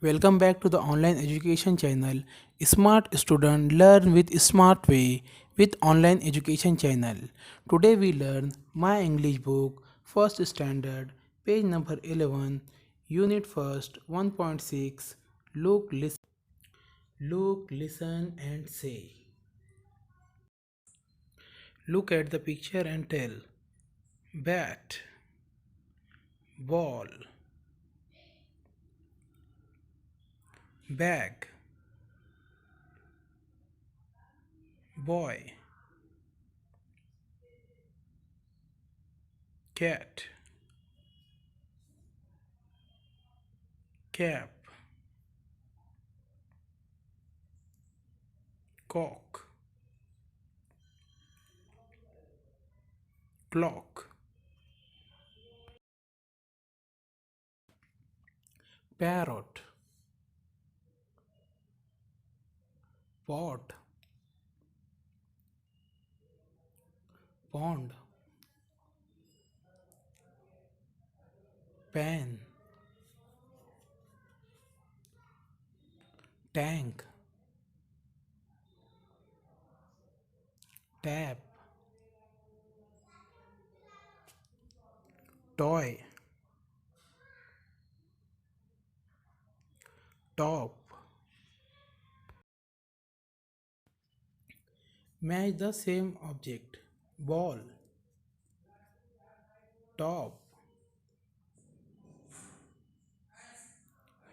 Welcome back to the online education channel. Smart student learn with smart way with online education channel. Today we learn my English book first standard page number 11 unit first 1.6 look listen and say. Look at the picture and tell. Bat, ball, bag, boy, cat, cap, cock, clock, parrot, pot, pond, pan, tank, tap, toy, top. Match the same object. Ball, top,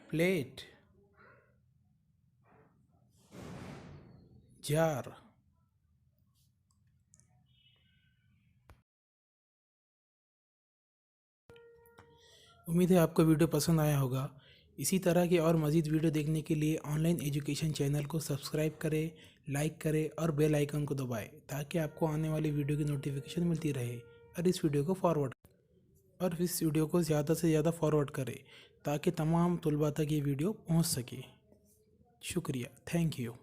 plate, jar. उम्मीद है आपको video पसंद आया होगा। इसी तरह के और मज़ीद वीडियो देखने के लिए ऑनलाइन एजुकेशन चैनल को सब्सक्राइब करें, लाइक करें और बेल आइकन को दबाएं ताकि आपको आने वाली वीडियो की नोटिफिकेशन मिलती रहे। और इस वीडियो को ज़्यादा से ज़्यादा फॉरवर्ड करें ताकि तमाम तलबा तक ये वीडियो पहुंच सके। शुक्रिया, थैंक यू।